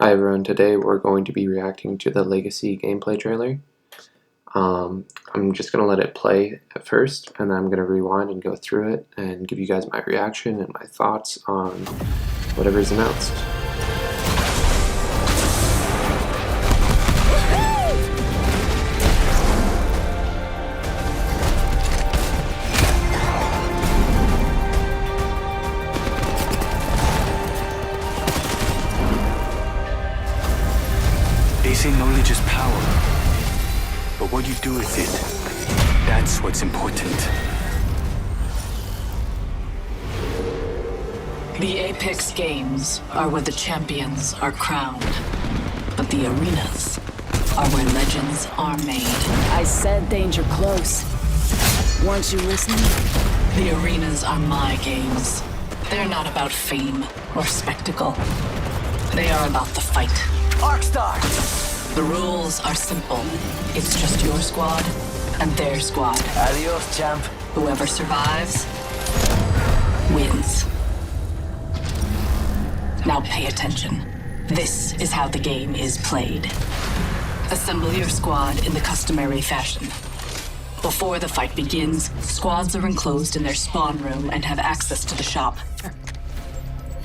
Hi everyone, today we're going to be reacting to the Legacy gameplay trailer. I'm just going to let it play at first, and then I'm going to rewind and go through it and give you guys my reaction and my thoughts on whatever's announced. They say knowledge is power, but what you do with it, that's what's important. The Apex Games are where the champions are crowned, but the arenas are where legends are made. I said danger close. Weren't you listening? The arenas are my games. They're not about fame or spectacle. They are about the fight. Arkstar! The rules are simple. It's just your squad and their squad. Adios, champ. Whoever survives wins. Now pay attention. This is how the game is played. Assemble your squad in the customary fashion. Before the fight begins, squads are enclosed in their spawn room and have access to the shop.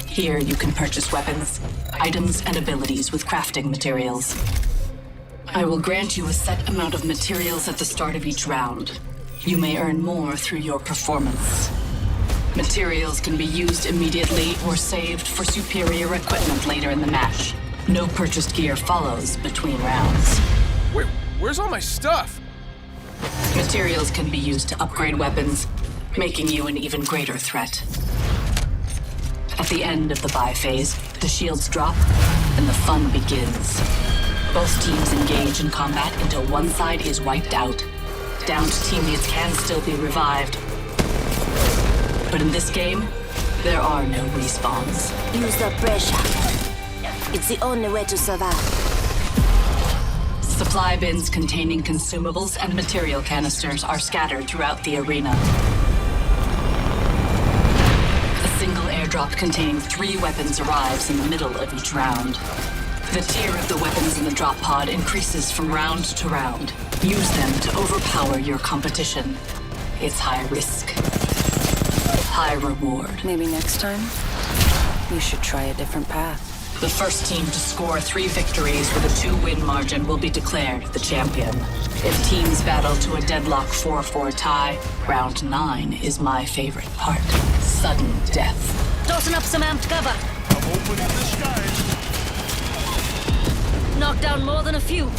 Here you can purchase weapons, items, and abilities with crafting materials. I will grant you a set amount of materials at the start of each round. You may earn more through your performance. Materials can be used immediately or saved for superior equipment later in the match. No purchased gear follows between rounds. Wait, where's all my stuff? Materials can be used to upgrade weapons, making you an even greater threat. At the end of the buy phase, the shields drop and the fun begins. Both teams engage in combat until one side is wiped out. Downed teammates can still be revived. But in this game, there are no respawns. Use the pressure. It's the only way to survive. Supply bins containing consumables and material canisters are scattered throughout the arena. Airdrop containing 3 weapons arrives in the middle of each round. The tier of the weapons in the drop pod increases from round to round. Use them to overpower your competition. It's high risk, high reward. Maybe next time, you should try a different path. The first team to score 3 victories with a 2-win margin will be declared the champion. If teams battle to a deadlock 4-4 tie, round 9 is my favorite part. Sudden death. Tossing up some amped cover. I'm opening the skies. Knock down more than a few.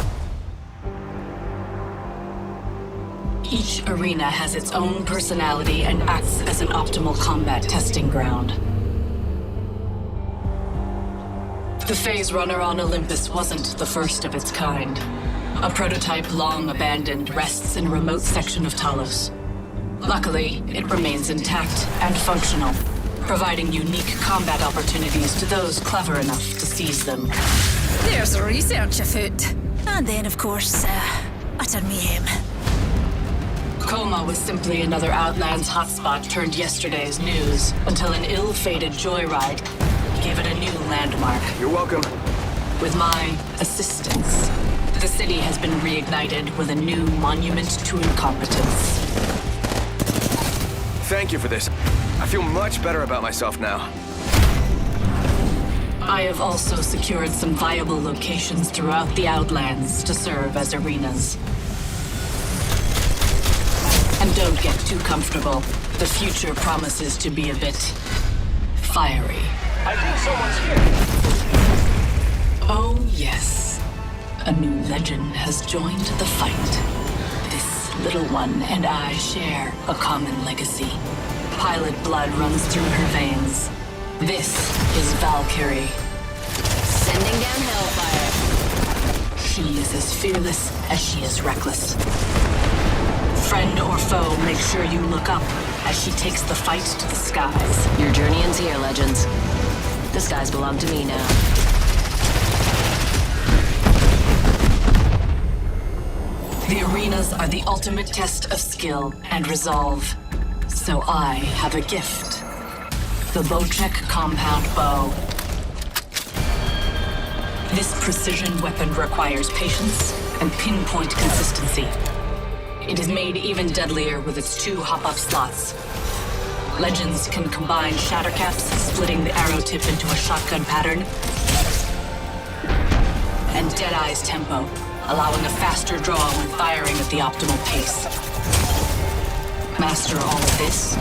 Each arena has its own personality and acts as an optimal combat testing ground. The phase runner on Olympus wasn't the first of its kind. A prototype long abandoned rests in a remote section of Talos. Luckily, it remains intact and functional, providing unique combat opportunities to those clever enough to seize them. There's research afoot. And then, of course, utter mayhem. Coma was simply another Outlands hotspot turned yesterday's news, until an ill-fated joyride gave it a new landmark. You're welcome. With my assistance, the city has been reignited with a new monument to incompetence. Thank you for this. I feel much better about myself now. I have also secured some viable locations throughout the Outlands to serve as arenas. And don't get too comfortable. The future promises to be a bit fiery. I think someone's here. Oh, yes. A new legend has joined the fight. This little one and I share a common legacy. Pilot blood runs through her veins. This is Valkyrie. Sending down hellfire. She is as fearless as she is reckless. Friend or foe, make sure you look up as she takes the fight to the skies. Your journey ends here, legends. The skies belong to me now. The arenas are the ultimate test of skill and resolve. So I have a gift. The Bocek compound bow. This precision weapon requires patience and pinpoint consistency. It is made even deadlier with its 2 hop-up slots. Legends can combine shatter caps, splitting the arrow tip into a shotgun pattern, and Deadeye's tempo, allowing a faster draw when firing at the optimal pace. Master all of this,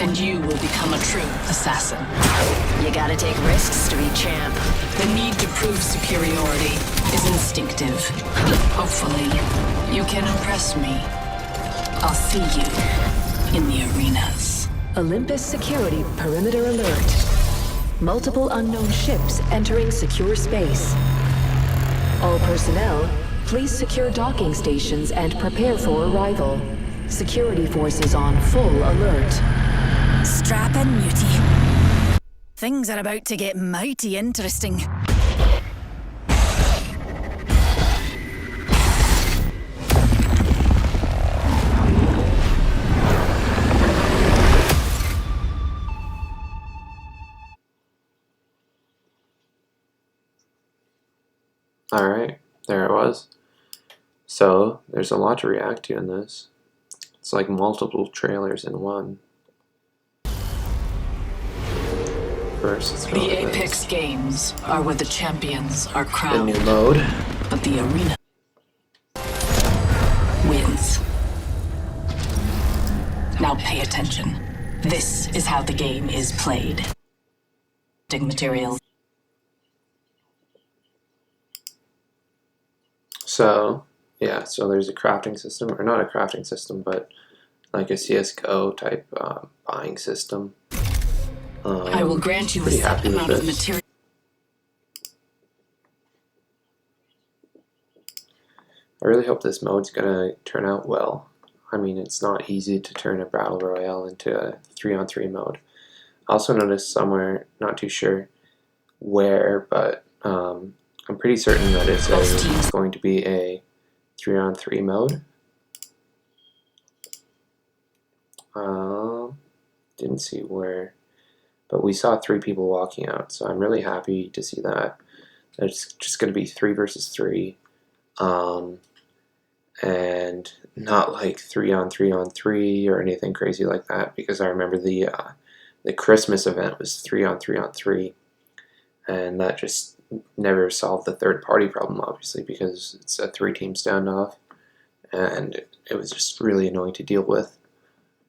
and you will become a true assassin. You gotta take risks to be champ. The need to prove superiority is instinctive. Hopefully, you can impress me. I'll see you in the arenas. Olympus security perimeter alert. Multiple unknown ships entering secure space. All personnel, please secure docking stations and prepare for arrival. Security forces on full alert. Strap in, mutie. Things are about to get mighty interesting. Alright, there it was. So, there's a lot to react to in this. It's like multiple trailers in one. First, let's go The with Apex Games are where the champions are the crowned, new mode. but the arena wins. Now pay attention. This is how the game is played. Material. So, yeah, so there's a crafting system, or not a crafting system, but like a CSGO type buying system. I will grant you a pretty set happy with amount of this. material. I really hope this mode's gonna turn out well. I mean, it's not easy to turn a battle royale into a 3-on-3 mode. I also noticed somewhere, not too sure where, but I'm pretty certain that it's going to be a 3-on-3 mode. Didn't see where, but we saw 3 people walking out, so I'm really happy to see that. It's just going to be 3 versus 3, and not like 3-on-3-on-3 or anything crazy like that, because I remember the Christmas event was 3-on-3-on-3, and that just never solved the third party problem, obviously, because it's a 3-team standoff, and it was just really annoying to deal with.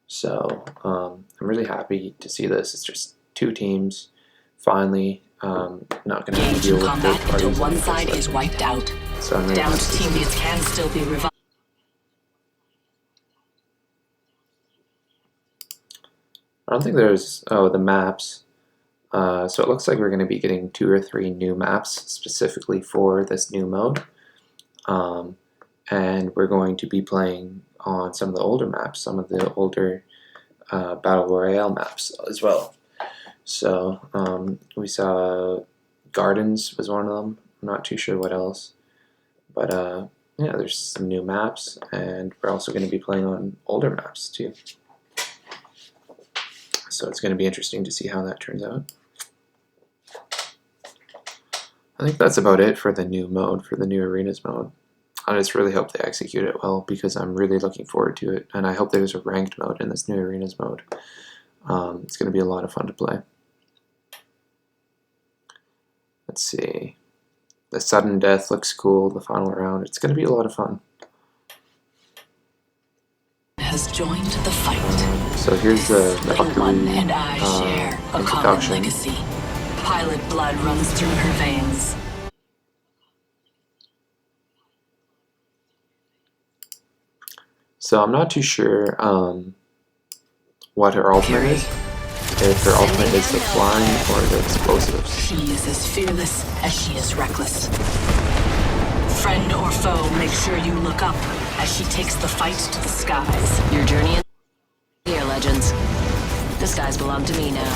So I'm really happy to see this. It's just 2 teams, finally, not going to have to deal with third Combat until parties. one side is wiped out. So I'm really Downed happy. teammates can still be revived. I don't think there's, the maps. So it looks like we're going to be getting 2 or 3 new maps specifically for this new mode. And we're going to be playing on some of the older maps, some of the older Battle Royale maps as well. So we saw Gardens was one of them. I'm not too sure what else. But yeah, there's some new maps, and we're also going to be playing on older maps too. So it's going to be interesting to see how that turns out. I think that's about it for the new mode, for the new Arenas mode. I just really hope they execute it well, because I'm really looking forward to it, and I hope there's a ranked mode in this new Arenas mode. It's going to be a lot of fun to play. Let's see. The sudden death looks cool, the final round. It's going to be a lot of fun. Has joined the fight. So here's the Little one Valkyrie and I share a common introduction. legacy. Pilot blood runs through her veins. So I'm not too sure what her ultimate is. If her ultimate is the flying or the explosives. She is as fearless as she is reckless. Friend or foe, make sure you look up as she takes the fight to the skies. Your journey in here, legends. The skies belong to me now.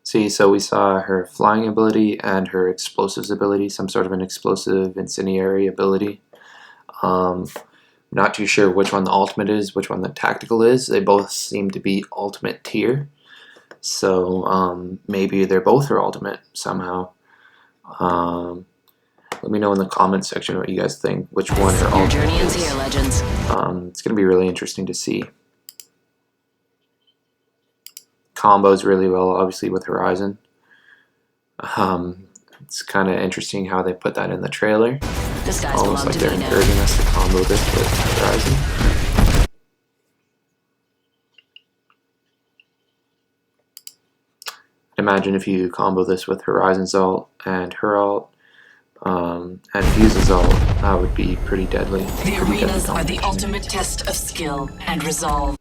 See, so we saw her flying ability and her explosives ability, some sort of an explosive incendiary ability. not too sure which one the ultimate is, which one the tactical is. They both seem to be ultimate tier. So maybe they're both her ultimate somehow. Let me know in the comments section what you guys think, which one her Your ultimate journey ends is. here, legends. It's going to be really interesting to see. Combos really well, obviously, with Horizon. It's kind of interesting how they put that in the trailer. This guy's Almost belong like to they're me now. encouraging us to combo this with Horizon. Imagine if you combo this with Horizon's ult and her ult and Fuse's ult, that would be pretty deadly. The arenas are the ultimate test of skill and resolve.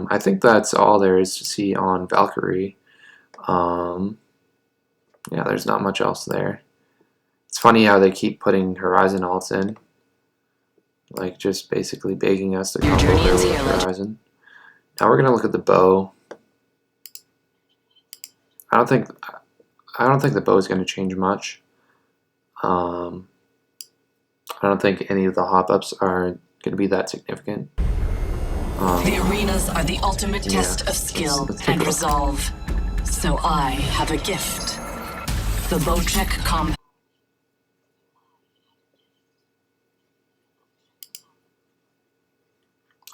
I think that's all there is to see on Valkyrie. Yeah, there's not much else there. It's funny how they keep putting Horizon ults in. Like, just basically begging us to combo her with Horizon. Now we're gonna look at the bow. I don't think the bow is gonna change much. I don't think any of the hop-ups are gonna be that significant. The arenas are the ultimate test of skill and resolve. So I have a gift. The Bocek comp.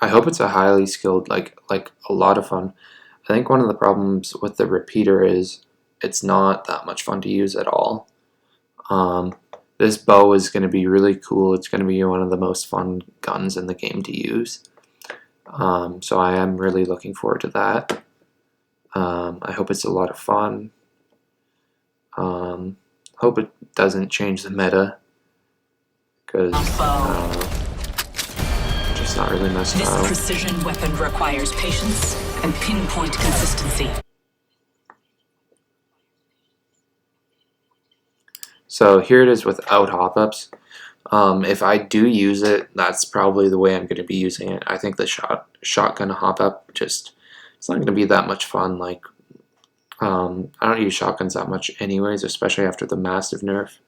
I hope it's a highly skilled, like a lot of fun. I think one of the problems with the repeater is it's not that much fun to use at all. This bow is going to be really cool. It's going to be one of the most fun guns in the game to use. So I am really looking forward to that. I hope it's a lot of fun. Hope it doesn't change the meta, because just not really my This style. precision weapon requires patience and pinpoint consistency. So here it is without hop-ups. If I do use it, that's probably the way I'm going to be using it. I think the shotgun hop-up it's not going to be that much fun. Like, I don't use shotguns that much anyways, especially after the massive nerf.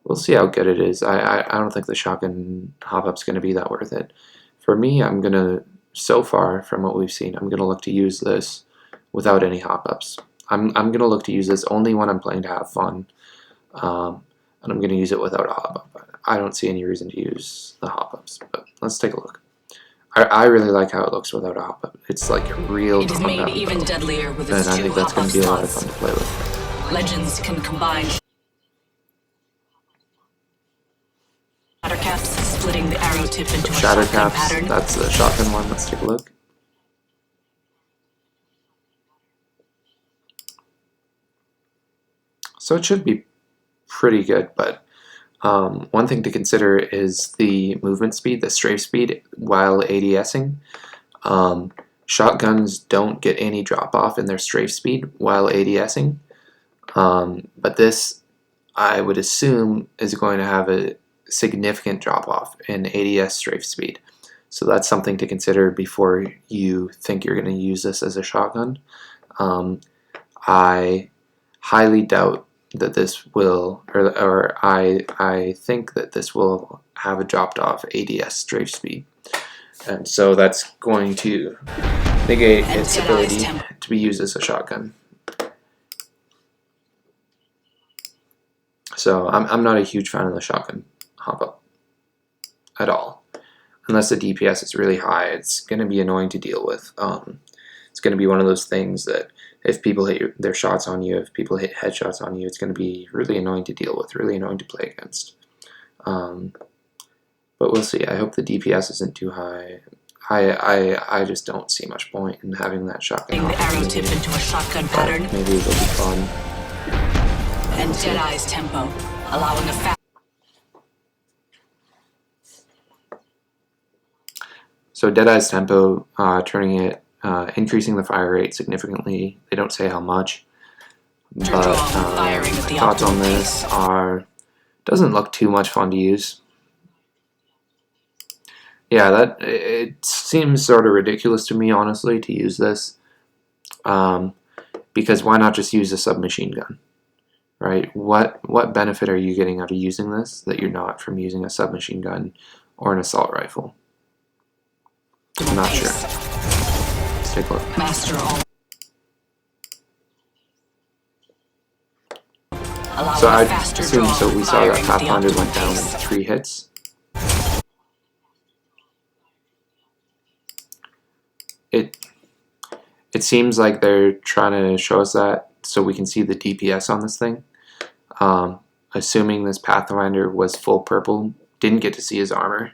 We'll see how good it is. I don't think the shotgun hop-up's going to be that worth it. For me, I'm going to, so far from what we've seen, I'm going to look to use this without any hop-ups. I'm going to look to use this only when I'm playing to have fun. And I'm going to use it without a hop-up. I don't see any reason to use the hop-ups, but let's take a look. I really like how it looks without a hop-up. It's like a real It is made even deadlier with its and I two think that's going hop-up to be a lot of slots. fun to play with. Legends can combine shatter caps, splitting the arrow tip into a Shatter shotgun caps, pattern. that's the shotgun one. Let's take a look. So it should be pretty good, but one thing to consider is the movement speed, the strafe speed, while ADSing. Shotguns don't get any drop off in their strafe speed while ADSing, but this, I would assume, is going to have a significant drop off in ADS strafe speed. So that's something to consider before you think you're going to use this as a shotgun. I highly doubt that this will, or I think that this will have a dropped off ADS strafe speed. And so that's going to negate its ability to be used as a shotgun. So I'm not a huge fan of the shotgun hop-up at all. Unless the DPS is really high, it's going to be annoying to deal with. It's going to be one of those things that if people hit their shots on you, if people hit headshots on you, it's going to be really annoying to deal with, really annoying to play against. But we'll see. I hope the DPS isn't too high. I just don't see much point in having that shotgun. The arrow tip into a shotgun pattern. Maybe it'll be fun. And Deadeye's tempo, allowing a fast. So Deadeye's tempo, turning it, increasing the fire rate significantly. They don't say how much, but thoughts on this are, doesn't look too much fun to use. Yeah, that it seems sort of ridiculous to me, honestly, to use this. Because why not just use a submachine gun? right? What benefit are you getting out of using this that you're not from using a submachine gun or an assault rifle? I'm not sure. Let's take a look. Master all. Allowing So a I'd faster assume, draw, so we saw that firing at the Pathfinder optimal went down in pace. 3 hits. It seems like they're trying to show us that so we can see the DPS on this thing. Assuming this Pathfinder was full purple, didn't get to see his armor,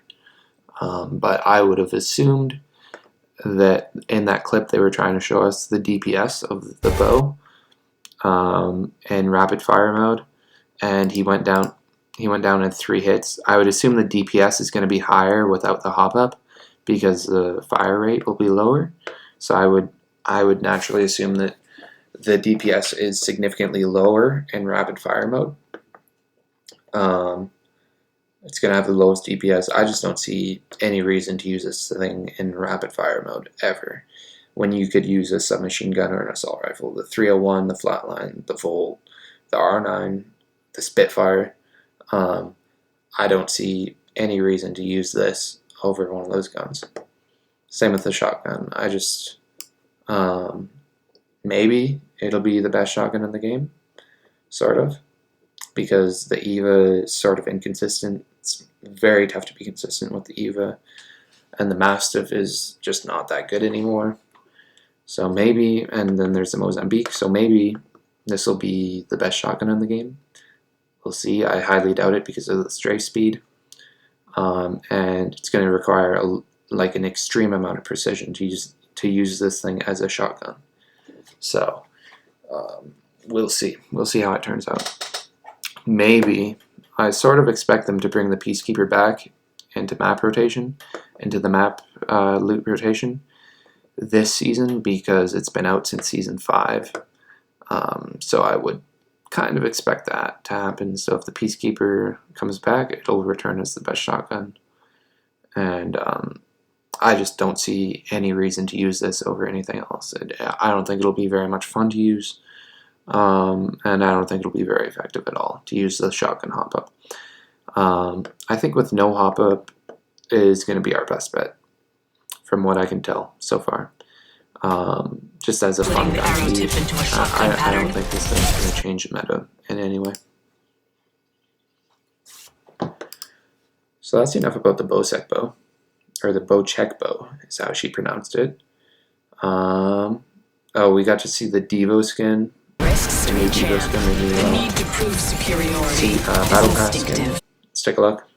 but I would have assumed that in that clip they were trying to show us the DPS of the bow in rapid fire mode, and he went down in 3 hits. I would assume the DPS is going to be higher without the hop up because the fire rate will be lower. So I would naturally assume that the DPS is significantly lower in rapid fire mode. It's going to have the lowest DPS. I just don't see any reason to use this thing in rapid fire mode ever, when you could use a submachine gun or an assault rifle. The 301, the Flatline, the Volt, the R9, the Spitfire. I don't see any reason to use this over one of those guns. Same with the shotgun. I just, maybe it'll be the best shotgun in the game, sort of, because the EVA is sort of inconsistent. It's very tough to be consistent with the EVA, and the Mastiff is just not that good anymore. So maybe, and then there's the Mozambique, so maybe this will be the best shotgun in the game. We'll see. I highly doubt it because of the strafe speed, and it's going to require like an extreme amount of precision to use this thing as a shotgun. So we'll see. We'll see how it turns out. Maybe I sort of expect them to bring the Peacekeeper back into map rotation, into the map loot rotation this season, because it's been out since season 5. So I would kind of expect that to happen. So if the Peacekeeper comes back, it'll return as the best shotgun. And I just don't see any reason to use this over anything else. I don't think it'll be very much fun to use. And I don't think it'll be very effective at all to use the shotgun hop-up. I think with no hop-up is going to be our best bet, from what I can tell so far. Just as a fun gun to use. I don't think this thing's going to change the meta in any way. So that's enough about the Bocek Bow, or the Bocek Bow is how she pronounced it. Oh, we got to see the Devo skin. Risks to The new reach Devo air. skin, the The new need to prove superiority see, is Battle Pass skin. instinctive. Let's take a look.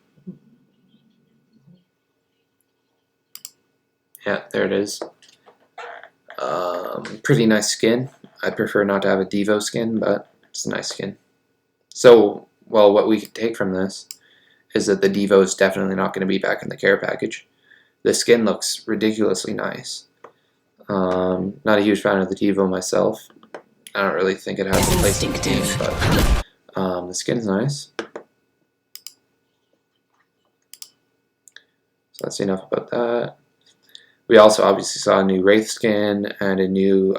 Yeah, there it is. Pretty nice skin. I prefer not to have a Devo skin, but it's a nice skin. So, well, what we can take from this is that the Devo is definitely not going to be back in the care package. The skin looks ridiculously nice. Not a huge fan of the Devo myself. I don't really think it has a place in the game, but the skin's nice. So that's enough about that. We also obviously saw a new Wraith skin and a new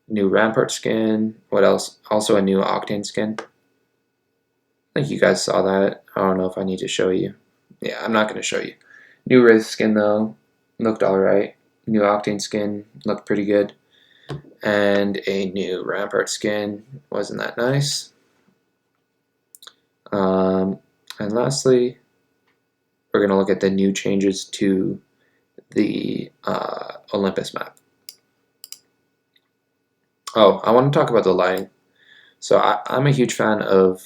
Rampart skin. What else? Also a new Octane skin. I think you guys saw that. I don't know if I need to show you. Yeah, I'm not going to show you. New Wraith skin though, looked alright. New Octane skin looked pretty good. And a new Rampart skin, wasn't that nice? And lastly, we're going to look at the new changes to the Olympus map. Oh, I want to talk about the lighting. So I'm a huge fan of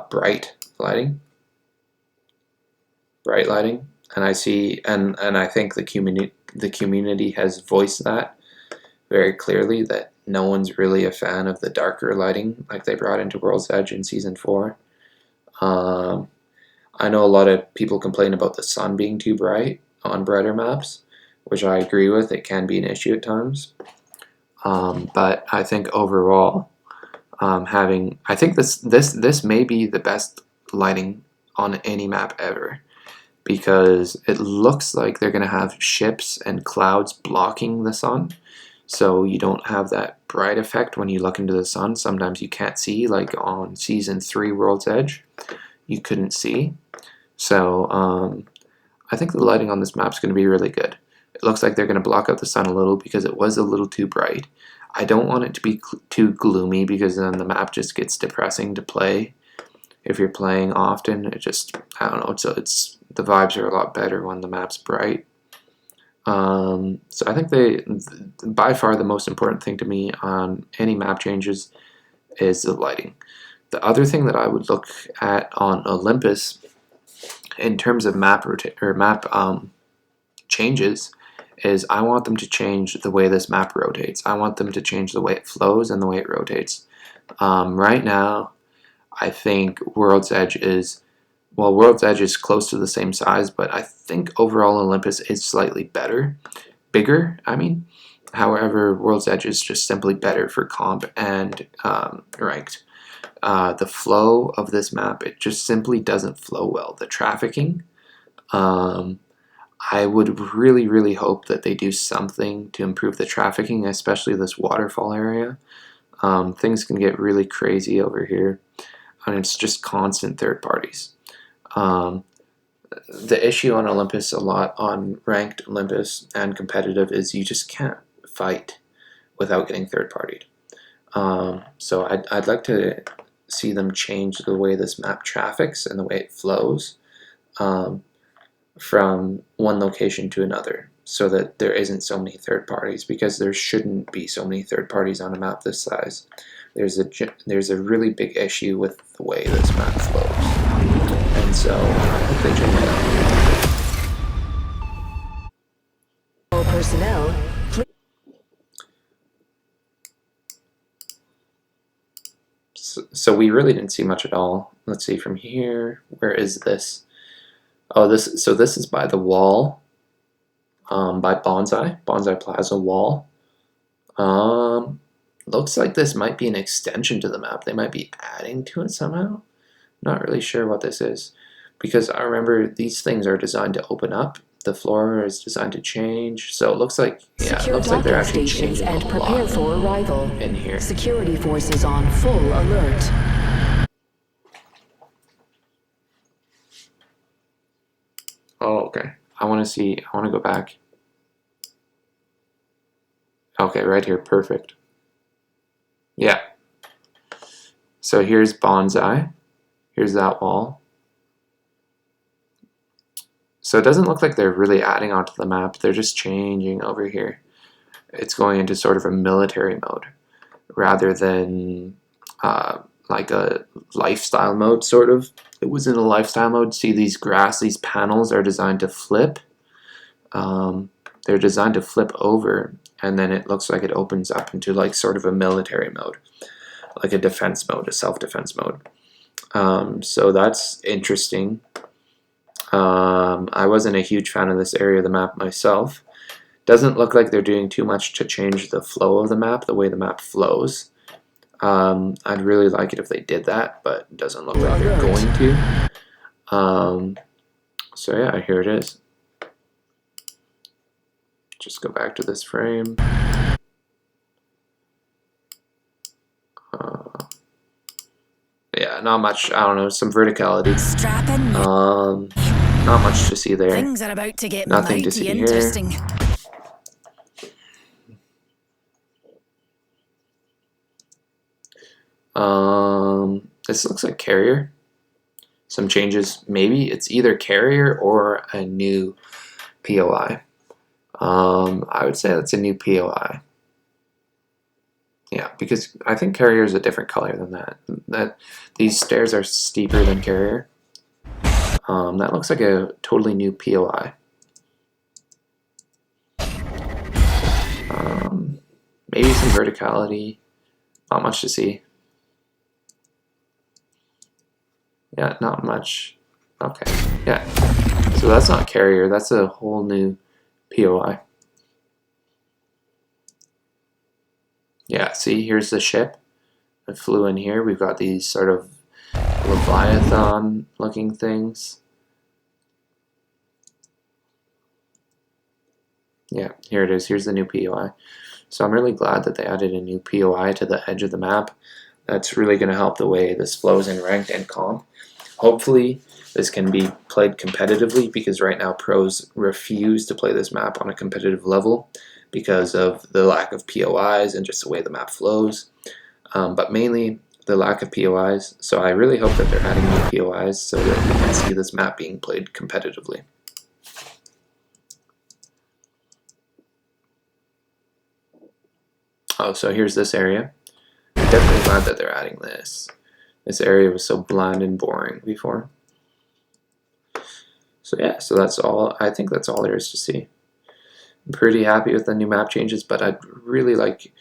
bright lighting, and I see and I think the community has voiced that very clearly, that no one's really a fan of the darker lighting like they brought into World's Edge in Season 4. I know a lot of people complain about the sun being too bright on brighter maps, which I agree with. It can be an issue at times. But I think overall, I think this may be the best lighting on any map ever, because it looks like they're going to have ships and clouds blocking the sun. so you don't have that bright effect when you look into the sun. Sometimes you can't see, like on Season 3 World's Edge, you couldn't see. So I think the lighting on this map is going to be really good. It looks like they're going to block out the sun a little because it was a little too bright. I don't want it to be too gloomy because then the map just gets depressing to play. If you're playing often, it just, I don't know, it's the vibes are a lot better when the map's bright. So I think by far the most important thing to me on any map changes is the lighting. The other thing that I would look at on Olympus in terms of map changes is I want them to change the way this map rotates. I want them to change the way it flows and the way it rotates. Right now, I think World's Edge is close to the same size, but I think overall Olympus is slightly bigger, I mean. However, World's Edge is just simply better for comp and ranked. The flow of this map, it just simply doesn't flow well. The trafficking, I would really, really hope that they do something to improve the trafficking, especially this waterfall area. Things can get really crazy over here, and it's just constant third parties. The issue on Olympus a lot, on ranked Olympus and competitive, is you just can't fight without getting third partied. So I'd like to see them change the way this map traffics and the way it flows from one location to another, so that there isn't so many third parties, because there shouldn't be so many third parties on a map this size. There's a really big issue with the way this map flows, and so I hope they change that. All personnel, please. So we really didn't see much at all. Let's see from here. Where is this? Oh, this is by the wall, by Bonsai Plaza wall. Looks like this might be an extension to the map. They might be adding to it somehow. Not really sure what this is, because I remember these things are designed to open up. The floor is designed to change, so it looks like, yeah, it looks like they're actually changing and a prepare lot for arrival. in here. Security forces on full alert. Oh, okay. I want to go back. Okay, right here, perfect. Yeah. So here's Bonsai. Here's that wall. So it doesn't look like they're really adding onto the map. They're just changing over here. It's going into sort of a military mode rather than like a lifestyle mode, sort of. It was in a lifestyle mode. See, these panels are designed to flip. They're designed to flip over, and then it looks like it opens up into like sort of a military mode, like a defense mode, a self-defense mode. So that's interesting. I wasn't a huge fan of this area of the map myself. Doesn't look like they're doing too much to change the flow of the map, the way the map flows. I'd really like it if they did that, but it doesn't look like they're going to. So yeah, here it is. Just go back to this frame. Yeah, not much. I don't know, some verticality. Not much to see there. Things are about to get Nothing mighty to see interesting. here. This looks like carrier. Some changes. Maybe it's either carrier or a new POI. I would say that's a new POI. Yeah, because I think carrier is a different color than that. These stairs are steeper than carrier. That looks like a totally new POI. Maybe some verticality. Not much to see. Yeah, not much. Okay, yeah. So that's not carrier, that's a whole new POI. Yeah, see, here's the ship. It flew in here. We've got these sort of Leviathan looking things. Yeah, here it is. Here's the new POI. So I'm really glad that they added a new POI to the edge of the map. That's really going to help the way this flows in ranked and comp. Hopefully this can be played competitively, because right now pros refuse to play this map on a competitive level because of the lack of POIs and just the way the map flows. But mainly the lack of POIs. So I really hope that they're adding new POIs so that we can see this map being played competitively. Oh, so here's this area. I'm definitely glad that they're adding this. This area was so bland and boring before. So yeah, so that's all. I think that's all there is to see. I'm pretty happy with the new map changes, but I'd really like,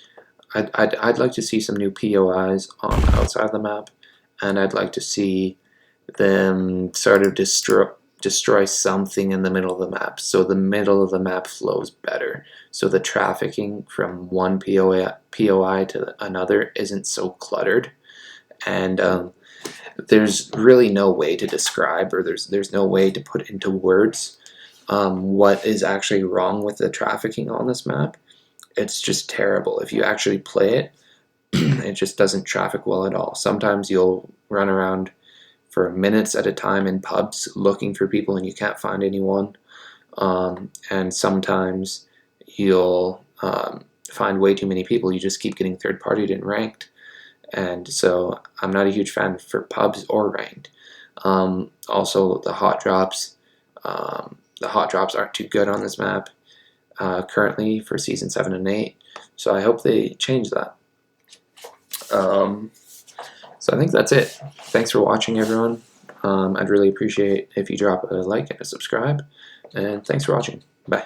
I'd like to see some new POIs on the outside of the map, and I'd like to see them sort of destroy something in the middle of the map, so the middle of the map flows better, so the trafficking from one POI to another isn't so cluttered. And there's really no way to describe, or there's no way to put into words what is actually wrong with the trafficking on this map. It's just terrible. If you actually play it, it just doesn't traffic well at all. Sometimes you'll run around for minutes at a time in pubs looking for people and you can't find anyone. And sometimes you'll find way too many people. You just keep getting third-partied and ranked. And so I'm not a huge fan for pubs or ranked. Also, the hot drops. The hot drops aren't too good on this map currently for Season 7 and 8. So I hope they change that. So I think that's it. Thanks for watching, everyone. I'd really appreciate if you drop a like and a subscribe. And thanks for watching. Bye.